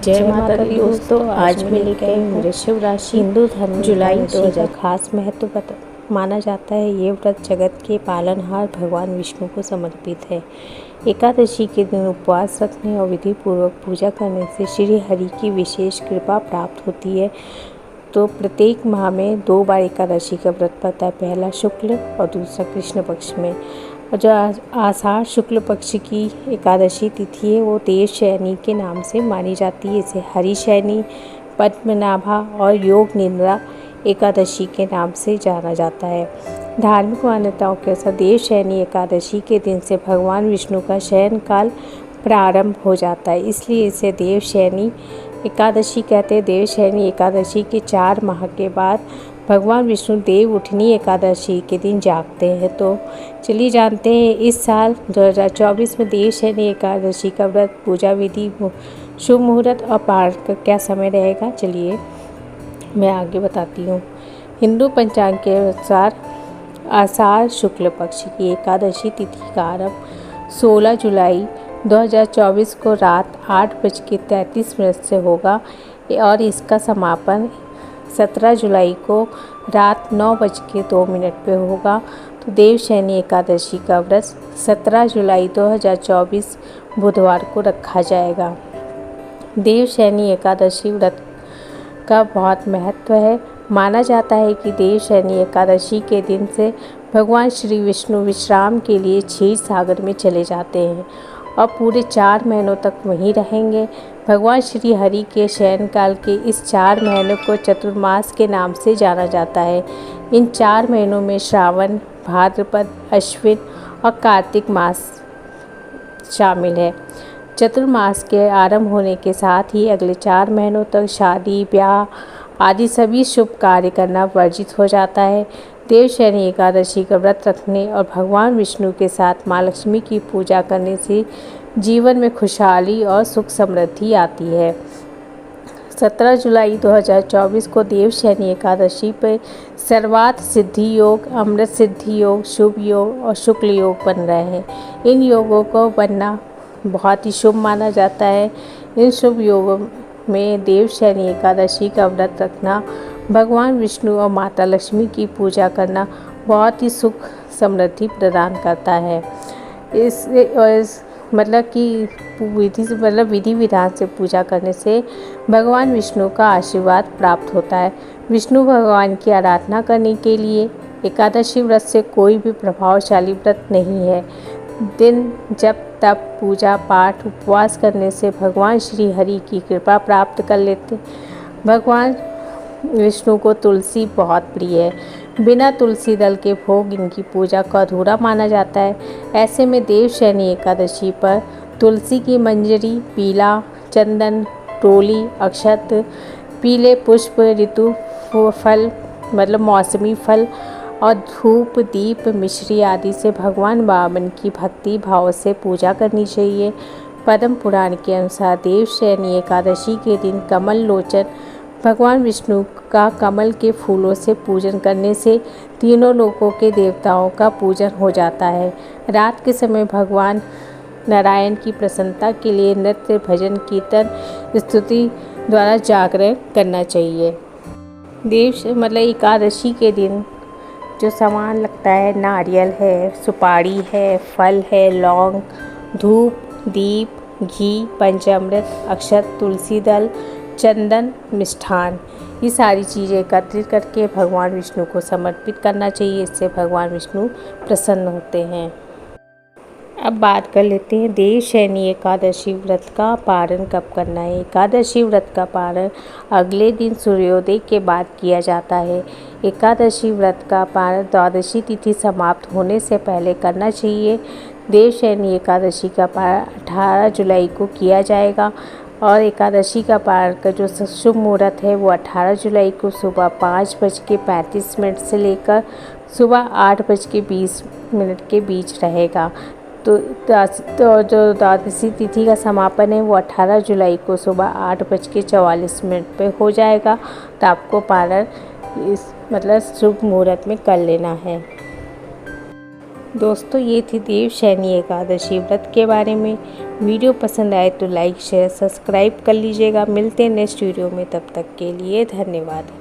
जय माता दी दोस्तों, आज मैं लेकर आई हूँ वृश्चिक राशि। हिंदू धर्म जुलाई 2000 खास महत्व माना जाता है। ये व्रत जगत के पालनहार भगवान विष्णु को समर्पित है। एकादशी के दिन उपवास रखने और विधि पूर्वक पूजा करने से श्री हरि की विशेष कृपा प्राप्त होती है। तो प्रत्येक माह में 2 बार एकादशी का व्रत पड़ता है, पहला शुक्ल और दूसरा कृष्ण पक्ष में। और जो आषाढ़ शुक्ल पक्ष की एकादशी तिथि है वो देवशयनी के नाम से मानी जाती है। इसे हरिशयनी, पद्मनाभा और योग निद्रा एकादशी के नाम से जाना जाता है। धार्मिक मान्यताओं के अनुसार देवशयनी एकादशी के दिन से भगवान विष्णु का शयन काल प्रारंभ हो जाता है, इसलिए इसे देवशयनी एकादशी कहते हैं। देवशयनी एकादशी के 4 माह के बाद भगवान विष्णु देव उठनी एकादशी के दिन जागते हैं। तो चलिए जानते हैं इस साल 2024 में देवशयनी एकादशी का व्रत, पूजा विधि, शुभ मुहूर्त और पाठ का क्या समय रहेगा। चलिए मैं आगे बताती हूँ। हिंदू पंचांग के अनुसार आषाढ़ शुक्ल पक्ष की एकादशी तिथि का आरंभ 16 जुलाई 2024 को रात 8:33 से होगा और इसका समापन 17 जुलाई को रात 9:02 पे होगा। तो देवशयनी एकादशी का व्रत 17 जुलाई 2024 बुधवार को रखा जाएगा। देवशयनी एकादशी व्रत का बहुत महत्व है। माना जाता है कि देवशयनी एकादशी के दिन से भगवान श्री विष्णु विश्राम के लिए क्षीर सागर में चले जाते हैं और पूरे 4 महीनों तक वहीं रहेंगे। भगवान श्री हरि के शयन काल के इस 4 महीनों को चतुर्मास के नाम से जाना जाता है। इन 4 महीनों में श्रावण, भाद्रपद, अश्विन और कार्तिक मास शामिल है। चतुर्मास के आरंभ होने के साथ ही अगले 4 महीनों तक शादी, ब्याह आदि सभी शुभ कार्य करना वर्जित हो जाता है। देवशयनी एकादशी का व्रत रखने और भगवान विष्णु के साथ माँ लक्ष्मी की पूजा करने से जीवन में खुशहाली और सुख समृद्धि आती है। 17 जुलाई 2024 को देवशयनी एकादशी पर सर्वार्थ सिद्धि योग, अमृत सिद्धि योग, शुभ योग और शुक्ल योग बन रहे हैं। इन योगों को बनना बहुत ही शुभ माना जाता है। इन शुभ योगों में देवशयनी एकादशी का व्रत रखना, भगवान विष्णु और माता लक्ष्मी की पूजा करना बहुत ही सुख समृद्धि प्रदान करता है। इस मतलब कि विधि विधान से पूजा करने से भगवान विष्णु का आशीर्वाद प्राप्त होता है। विष्णु भगवान की आराधना करने के लिए एकादशी व्रत से कोई भी प्रभावशाली व्रत नहीं है। दिन जप तप, पूजा पाठ, उपवास करने से भगवान श्री हरि की कृपा प्राप्त कर लेते। भगवान विष्णु को तुलसी बहुत प्रिय है। बिना तुलसी दल के भोग इनकी पूजा को अधूरा माना जाता है। ऐसे में देवशयनी एकादशी पर तुलसी की मंजरी, पीला चंदन, टोली, अक्षत, पीले पुष्प, ऋतु फल मतलब मौसमी फल और धूप, दीप, मिश्री आदि से भगवान वामन की भक्ति भाव से पूजा करनी चाहिए। पद्म पुराण के अनुसार देवशयनी एकादशी के दिन कमल लोचन भगवान विष्णु का कमल के फूलों से पूजन करने से तीनों लोकों के देवताओं का पूजन हो जाता है। रात के समय भगवान नारायण की प्रसन्नता के लिए नृत्य, भजन, कीर्तन, स्तुति द्वारा जागरण करना चाहिए। एकादशी के दिन जो सामान लगता है, नारियल है, सुपारी है, फल है, लौंग, धूप, दीप, घी, पंचामृत, अक्षत, तुलसी दल, चंदन, मिष्ठान, ये सारी चीज़ें एकत्रित करके भगवान विष्णु को समर्पित करना चाहिए। इससे भगवान विष्णु प्रसन्न होते हैं। अब बात कर लेते हैं देवशयनी एकादशी व्रत का पारण कब करना है। एकादशी व्रत का पारण अगले दिन सूर्योदय के बाद किया जाता है। एकादशी व्रत का पारण द्वादशी तिथि समाप्त होने से पहले करना चाहिए। देवशयनी एकादशी का पारण 18 जुलाई को किया जाएगा और एकादशी का पारण का जो शुभ मुहूर्त है वो 18 जुलाई को सुबह 5:35 से लेकर सुबह 8:20 के बीच रहेगा। तो जो द्वादशी तिथि का समापन है वो 18 जुलाई को सुबह 8:44 पे हो जाएगा। तो आपको पारण इस शुभ मुहूर्त में कर लेना है। दोस्तों ये थी देवशयनी एकादशी व्रत के बारे में। वीडियो पसंद आए तो लाइक शेयर सब्सक्राइब कर लीजिएगा। मिलते हैं नेक्स्ट वीडियो में, तब तक के लिए धन्यवाद।